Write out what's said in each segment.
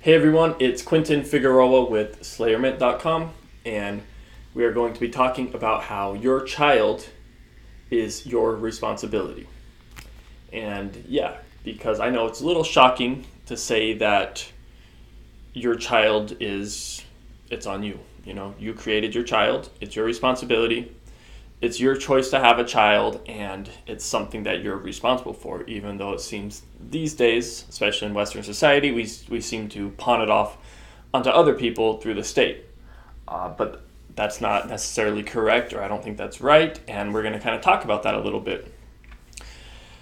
Hey everyone, it's Quentin Figueroa with SlayerMint.com, and we are going to be talking about how your child is your responsibility. And yeah, because I know it's a little shocking to say that your child it's on you. You know, you created your child, it's your responsibility. It's your choice to have a child, and it's something that you're responsible for, even though it seems these days, especially in Western society, we seem to pawn it off onto other people through the state. But that's not necessarily correct, or I don't think that's right, and we're going to kind of talk about that a little bit.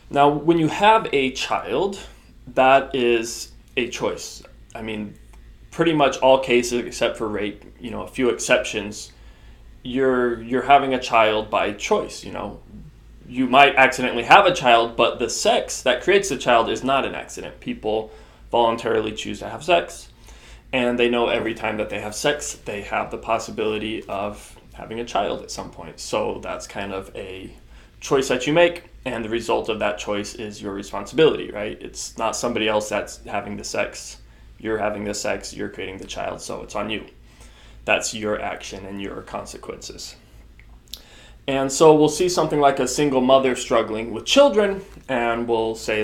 Now, when you have a child, that is a choice. I mean, pretty much all cases except for rape, a few exceptions, you're having a child by choice. You might accidentally have a child, but the sex that creates the child is not an accident. People voluntarily choose to have sex, and they know every time that they have sex, they have the possibility of having a child at some point. So that's kind of a choice that you make, and the result of that choice is your responsibility, right? It's not somebody else that's having the sex. You're having the sex, you're creating the child, so it's on you. That's your action and your consequences. And so we'll see something like a single mother struggling with children, and we'll say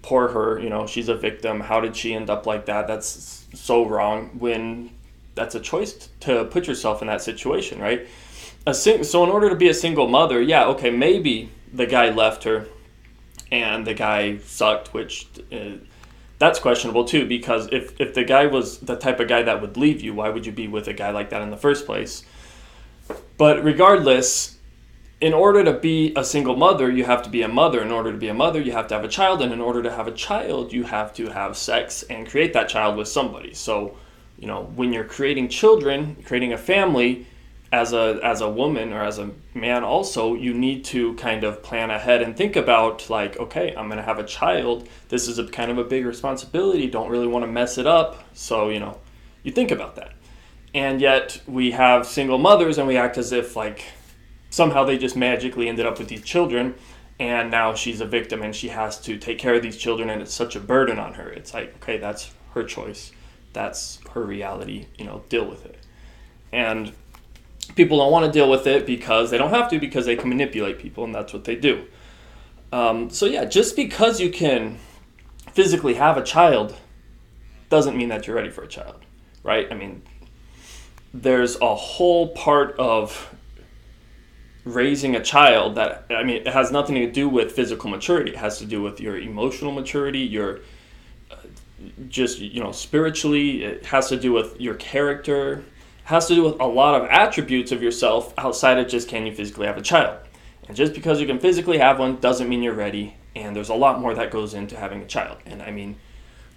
poor her, she's a victim. How did she end up like that? That's so wrong, when that's a choice to put yourself in that situation, right? So in order to be a single mother, maybe the guy left her and the guy sucked, which that's questionable too, because if the guy was the type of guy that would leave you, why would you be with a guy like that in the first place? But regardless, in order to be a single mother, you have to be a mother. In order to be a mother, you have to have a child. And in order to have a child, you have to have sex and create that child with somebody. So, when you're creating children, creating a family, as a woman or as a man also, you need to kind of plan ahead and think about, okay, I'm going to have a child. This is a kind of a big responsibility. Don't really want to mess it up. So, you think about that. And yet we have single mothers, and we act as if somehow they just magically ended up with these children, and now she's a victim and she has to take care of these children, and it's such a burden on her. It's okay, that's her choice. That's her reality, deal with it. And people don't want to deal with it because they don't have to, because they can manipulate people, and that's what they do. Just because you can physically have a child doesn't mean that you're ready for a child, right? I mean, there's a whole part of raising a child that, it has nothing to do with physical maturity. It has to do with your emotional maturity, your spiritually. It has to do with your character. Has to do with a lot of attributes of yourself outside of just, can you physically have a child? And just because you can physically have one doesn't mean you're ready, and there's a lot more that goes into having a child. And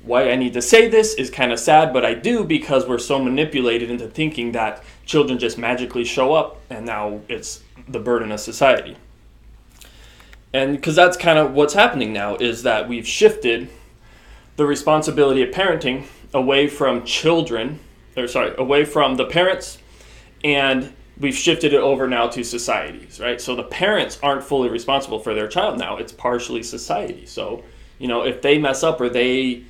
why I need to say this is kind of sad, but I do, because we're so manipulated into thinking that children just magically show up, and now it's the burden of society. And because that's kind of what's happening now, is that we've shifted the responsibility of parenting away from away from the parents, and we've shifted it over now to societies, right? So the parents aren't fully responsible for their child now. It's partially society. So, if they mess up or they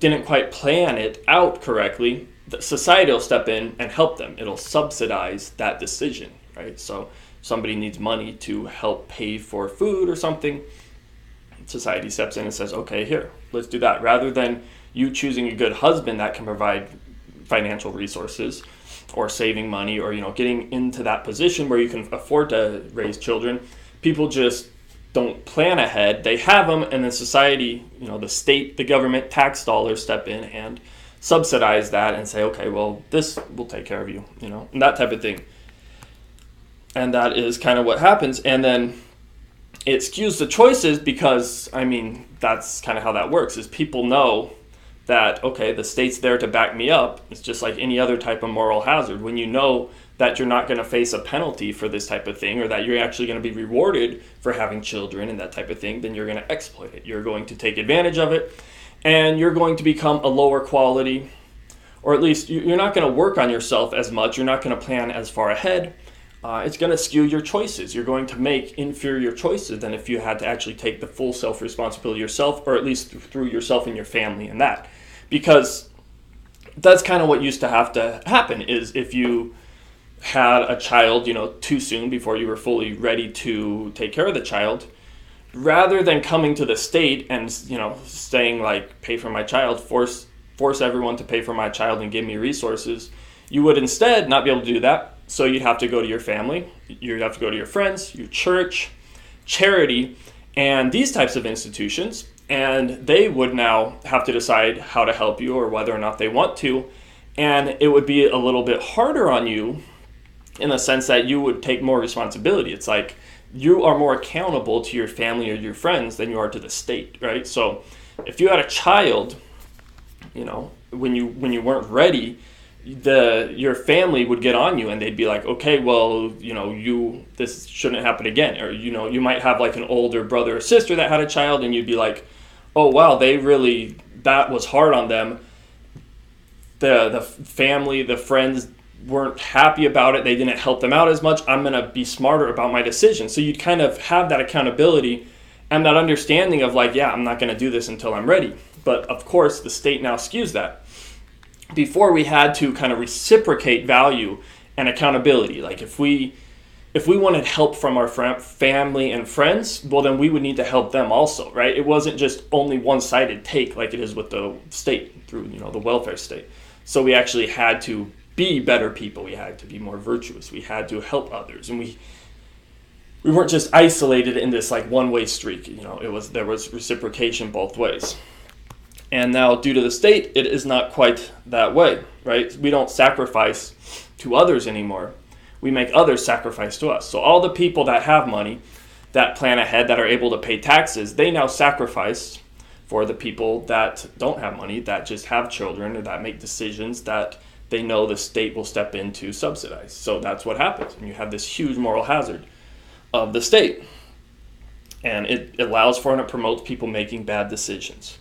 didn't quite plan it out correctly, the society will step in and help them. It'll subsidize that decision, right? So somebody needs money to help pay for food or something. Society steps in and says, okay, here, let's do that. Rather than you choosing a good husband that can provide financial resources, or saving money, or getting into that position where you can afford to raise children, people just don't plan ahead. They have them, and then society, the state, the government, tax dollars step in and subsidize that and say, okay, well, this will take care of you, and that type of thing. And that is kind of what happens. And then it skews the choices, because that's kind of how that works, is people know that, okay, the state's there to back me up. It's just like any other type of moral hazard. When you know that you're not going to face a penalty for this type of thing, or that you're actually going to be rewarded for having children and that type of thing, then you're going to exploit it. You're going to take advantage of it, and you're going to become a lower quality, or at least you're not going to work on yourself as much. You're not going to plan as far ahead. it's going to skew your choices. You're going to make inferior choices than if you had to actually take the full self-responsibility yourself, or at least through yourself and your family and that. Because that's kind of what used to have to happen, is if you had a child, too soon before you were fully ready to take care of the child, rather than coming to the state and, saying like, pay for my child, force everyone to pay for my child and give me resources, you would instead not be able to do that. So you'd have to go to your family, you'd have to go to your friends, your church, charity, and these types of institutions, and they would now have to decide how to help you or whether or not they want to. And it would be a little bit harder on you in the sense that you would take more responsibility. It's like you are more accountable to your family or your friends than you are to the state, right? So if you had a child, when you weren't ready, your family would get on you and they'd be like, okay, well, this shouldn't happen again. Or, you might have like an older brother or sister that had a child and you'd be like, oh, wow, that was hard on them. The family, the friends weren't happy about it. They didn't help them out as much. I'm going to be smarter about my decision. So you'd kind of have that accountability and that understanding of like, yeah, I'm not going to do this until I'm ready. But of course, the state now skews that. Before, we had to kind of reciprocate value and accountability. Like if we wanted help from our family and friends, well, then we would need to help them also, right? It wasn't just only one-sided take like it is with the state through, the welfare state. So we actually had to be better people. We had to be more virtuous. We had to help others, and we weren't just isolated in this like one-way streak. There was reciprocation both ways. And now, due to the state, it is not quite that way, right? We don't sacrifice to others anymore. We make others sacrifice to us. So all the people that have money, that plan ahead, that are able to pay taxes, they now sacrifice for the people that don't have money, that just have children, or that make decisions that they know the state will step in to subsidize. So that's what happens. And you have this huge moral hazard of the state. And it allows for and it promotes people making bad decisions.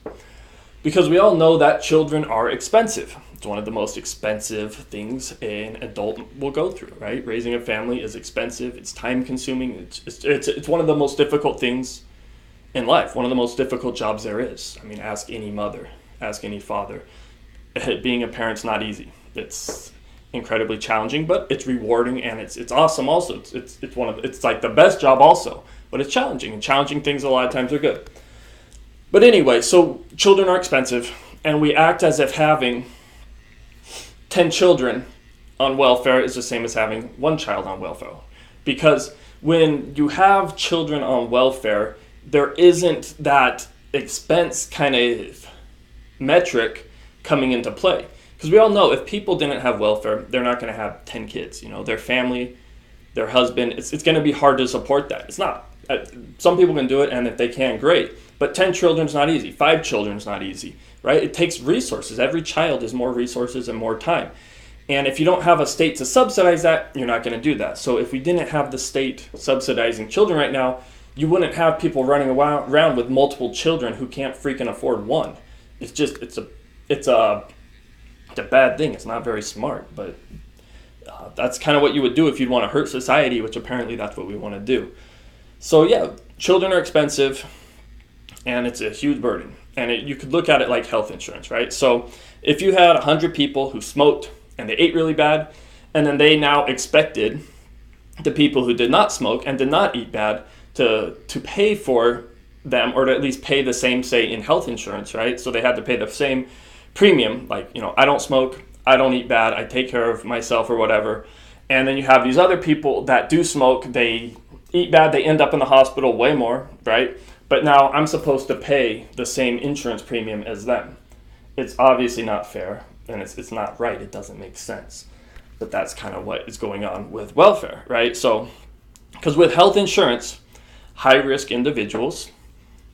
Because we all know that children are expensive. It's one of the most expensive things an adult will go through, right? Raising a family is expensive. It's time consuming. It's one of the most difficult things in life. One of the most difficult jobs there is. I mean, ask any mother, ask any father. Being a parent's not easy. It's incredibly challenging, but it's rewarding and it's awesome also. It's like the best job also, but it's challenging, and challenging things a lot of times are good. But anyway, so children are expensive, and we act as if having 10 children on welfare is the same as having one child on welfare. Because when you have children on welfare, there isn't that expense kind of metric coming into play. Because we all know if people didn't have welfare, they're not going to have 10 kids. Their family, their husband, it's going to be hard to support that. It's not. Some people can do it, and if they can, great. But 10 children's not easy. 5 children's not easy, right? It takes resources. Every child is more resources and more time. And if you don't have a state to subsidize that, you're not going to do that. So if we didn't have the state subsidizing children right now, you wouldn't have people running around with multiple children who can't freaking afford one. It's a bad thing. It's not very smart, but that's kind of what you would do if you'd want to hurt society, which apparently that's what we want to do. So yeah, children are expensive, and it's a huge burden. And you could look at it like health insurance, right? So if you had 100 people who smoked and they ate really bad, and then they now expected the people who did not smoke and did not eat bad to pay for them, or to at least pay the same, say, in health insurance, right? So they had to pay the same premium, like, I don't smoke, I don't eat bad, I take care of myself or whatever. And then you have these other people that do smoke, they eat bad, they end up in the hospital way more, right? But now I'm supposed to pay the same insurance premium as them. It's obviously not fair, and it's not right. It doesn't make sense. But that's kind of what is going on with welfare, right? So, because with health insurance, high-risk individuals,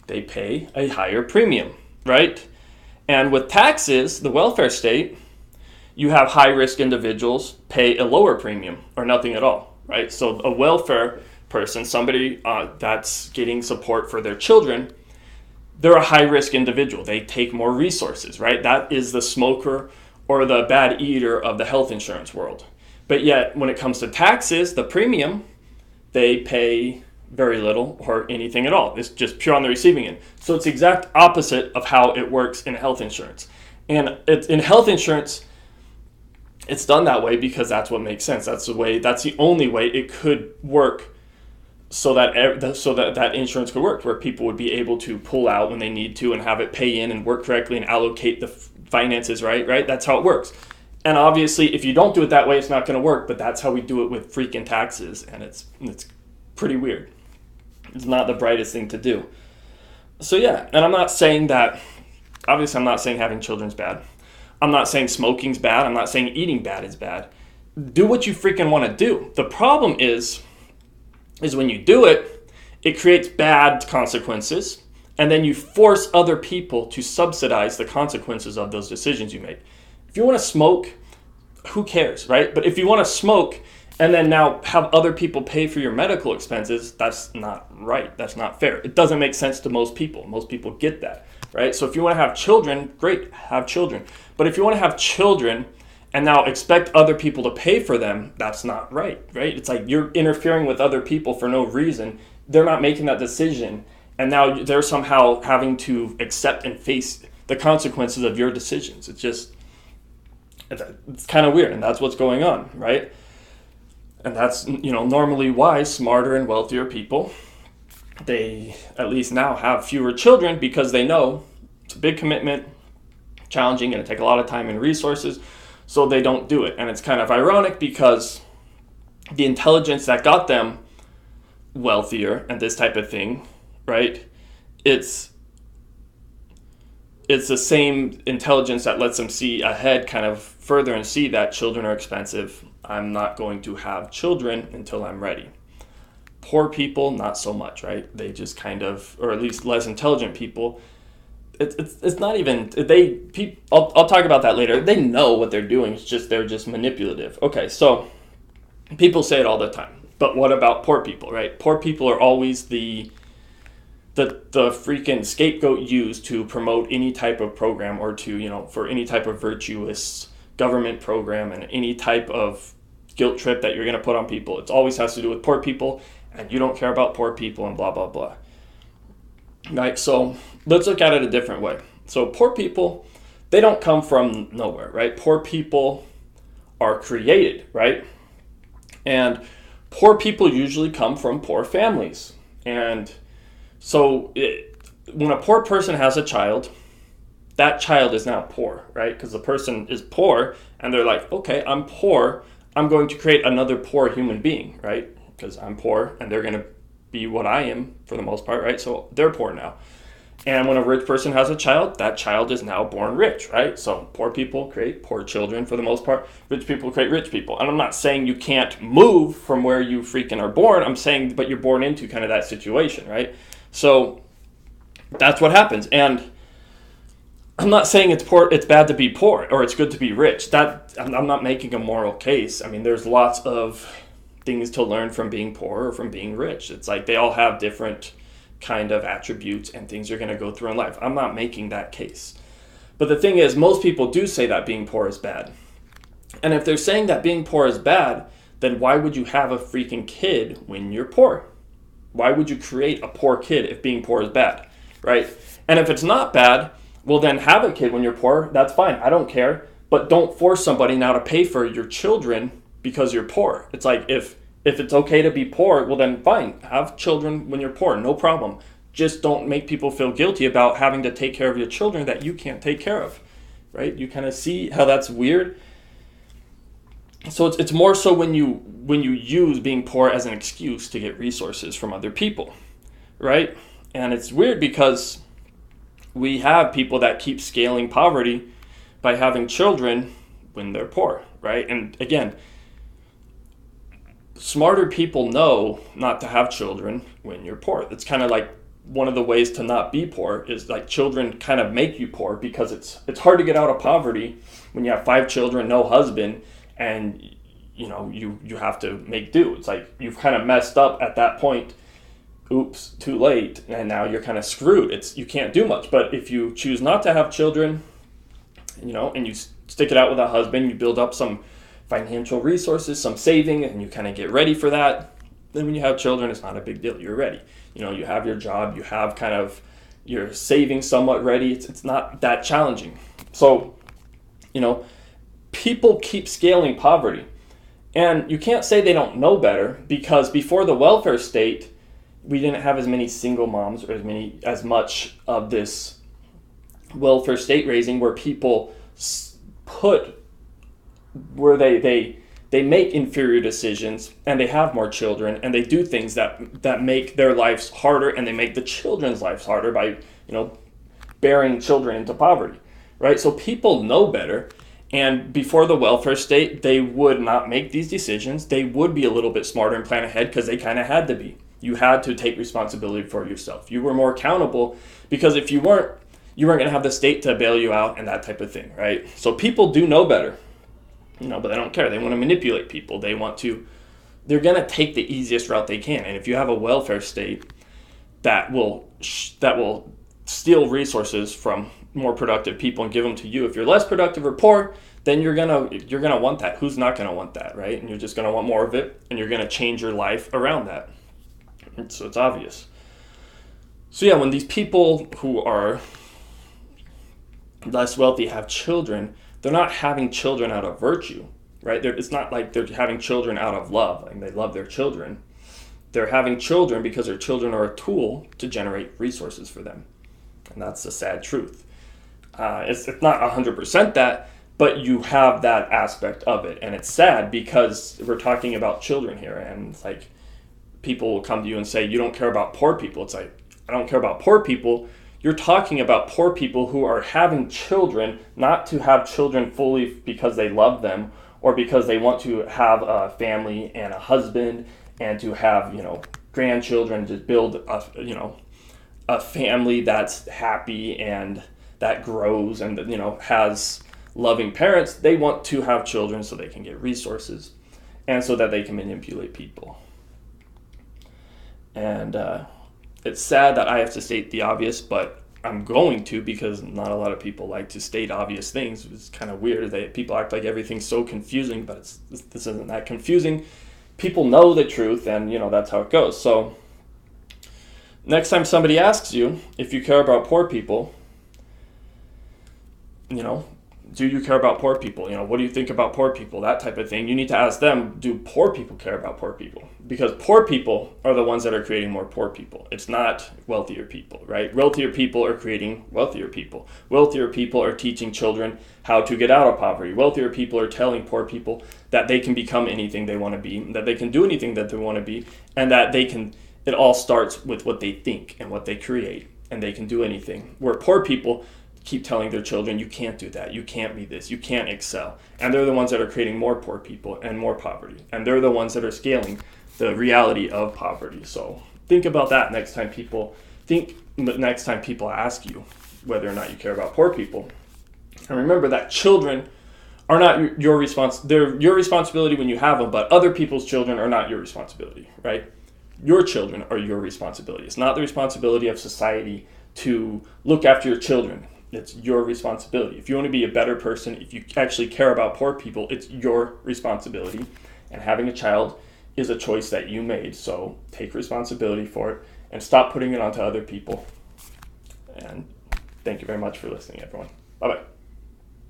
they pay a higher premium, right? And with taxes, the welfare state, you have high-risk individuals pay a lower premium or nothing at all, right? So a welfare person, somebody that's getting support for their children, they're a high-risk individual. They take more resources, right? That is the smoker or the bad eater of the health insurance world. But yet, when it comes to taxes, the premium, they pay very little or anything at all. It's just pure on the receiving end. So it's the exact opposite of how it works in health insurance. And in health insurance, it's done that way because that's what makes sense. That's the only way it could work, so that insurance could work, where people would be able to pull out when they need to and have it pay in and work correctly and allocate the finances right. That's how it works. And obviously, if you don't do it that way, it's not going to work. But that's how we do it with freaking taxes, and it's pretty weird. It's not the brightest thing to do. So yeah, and I'm not saying that. Obviously, I'm not saying having children's bad. I'm not saying smoking's bad. I'm not saying eating bad is bad. Do what you freaking want to do. The problem is when you do it, it creates bad consequences, and then you force other people to subsidize the consequences of those decisions you make. If you want to smoke, who cares, right? But if you want to smoke and then now have other people pay for your medical expenses, that's not right. That's not fair. It doesn't make sense to most people. Most people get that, right? So if you want to have children, great, have children. But if you want to have children and now expect other people to pay for them, that's not right? It's like you're interfering with other people for no reason. They're not making that decision, and now they're somehow having to accept and face the consequences of your decisions. It's kind of weird, and that's what's going on, right? And that's, normally why smarter and wealthier people, they at least now have fewer children, because they know it's a big commitment, challenging, going to take a lot of time and resources, so they don't do it. And it's kind of ironic because the intelligence that got them wealthier and this type of thing, right? It's the same intelligence that lets them see ahead kind of further and see that children are expensive. I'm not going to have children until I'm ready. Poor people, not so much, right? They just kind of, or at least less intelligent people, it's not even, I'll talk about that later. They know what they're doing. It's just, they're just manipulative. Okay, so people say it all the time. But what about poor people, right? Poor people are always the freaking scapegoat used to promote any type of program, or to, for any type of virtuous government program and any type of guilt trip that you're going to put on people. It always has to do with poor people, and you don't care about poor people, and blah, blah, blah. Right? So let's look at it a different way. So poor people, they don't come from nowhere, right? Poor people are created, right? And poor people usually come from poor families. And so when a poor person has a child, that child is now poor, right? Because the person is poor, and they're like, okay, I'm poor. I'm going to create another poor human being, right? Because I'm poor, and they're going to be what I am for the most part, right? So they're poor now. And when a rich person has a child, that child is now born rich, right? So poor people create poor children for the most part. Rich people create rich people. And I'm not saying you can't move from where you freaking are born. I'm saying, but you're born into kind of that situation, right? So that's what happens. And I'm not saying it's bad to be poor or it's good to be rich. I'm not making a moral case. I mean, there's lots of things to learn from being poor or from being rich. It's like they all have different kind of attributes and things you're going to go through in life. I'm not making that case. But the thing is, most people do say that being poor is bad. And if they're saying that being poor is bad, then why would you have a freaking kid when you're poor? Why would you create a poor kid if being poor is bad, right? And if it's not bad, well, then have a kid when you're poor. That's fine. I don't care. But don't force somebody now to pay for your children because you're poor. It's like, if it's okay to be poor, well then fine. Have children when you're poor. No problem. Just don't make people feel guilty about having to take care of your children that you can't take care of, right? You kind of see how that's weird. So it's more so when you use being poor as an excuse to get resources from other people, right? And it's weird because we have people that keep scaling poverty by having children when they're poor, right? And again, smarter people know not to have children when you're poor. It's kind of like one of the ways to not be poor is like children kind of make you poor, because it's hard to get out of poverty when you have 5 children, no husband, and you have to make do. It's like you've kind of messed up at that point. Oops, too late, and now you're kind of screwed. You can't do much. But if you choose not to have children, and you stick it out with a husband, you build up some financial resources, some saving, and you kind of get ready for that. Then when you have children, it's not a big deal. You're ready. You have your job, you have kind of your savings somewhat ready. It's not that challenging. So, people keep scaling poverty. And you can't say they don't know better, because before the welfare state, we didn't have as many single moms or as much of this welfare state raising where people where they make inferior decisions and they have more children and they do things that make their lives harder, and they make the children's lives harder by bearing children into poverty, right? So people know better. And before the welfare state, they would not make these decisions. They would be a little bit smarter and plan ahead because they kind of had to be. You had to take responsibility for yourself. You were more accountable, because if you weren't going to have the state to bail you out and that type of thing, right? So people do know better, but they don't care. They want to manipulate people. They're going to take the easiest route they can. And if you have a welfare state that will steal resources from more productive people and give them to you, if you're less productive or poor, then you're gonna want that. Who's not gonna want that, right? And you're just gonna want more of it, and you're gonna change your life around that. So it's obvious. So yeah, when these people who are less wealthy have children, they're not having children out of virtue, right? It's not like they're having children out of love, like they love their children. They're having children because their children are a tool to generate resources for them. And that's the sad truth. It's not 100% that, but you have that aspect of it. And it's sad because we're talking about children here. And it's like, people will come to you and say, you don't care about poor people. It's like, I don't care about poor people. You're talking about poor people who are having children, not to have children fully because they love them or because they want to have a family and a husband and to have, grandchildren, to build a family that's happy and that grows and has loving parents. They want to have children so they can get resources and so that they can manipulate people. And it's sad that I have to state the obvious, but I'm going to, because not a lot of people like to state obvious things. It's kind of weird that people act like everything's so confusing, but this isn't that confusing. People know the truth, and that's how it goes. So next time somebody asks you if you care about poor people, do you care about poor people? What do you think about poor people? That type of thing. You need to ask them, do poor people care about poor people? Because poor people are the ones that are creating more poor people. It's not wealthier people, right? Wealthier people are creating wealthier people. Wealthier people are teaching children how to get out of poverty. Wealthier people are telling poor people that they can become anything they want to be, that they can do anything that they want to be, and that it all starts with what they think and what they create, and they can do anything. Where poor people keep telling their children, you can't do that, you can't be this, you can't excel. And they're the ones that are creating more poor people and more poverty. And they're the ones that are scaling the reality of poverty. So think about that next time people ask you whether or not you care about poor people. And remember that children are not your they're your responsibility when you have them, but other people's children are not your responsibility, right? Your children are your responsibility. It's not the responsibility of society to look after your children. It's your responsibility. If you want to be a better person, if you actually care about poor people, it's your responsibility. And having a child is a choice that you made. So take responsibility for it and stop putting it onto other people. And thank you very much for listening, everyone. Bye-bye.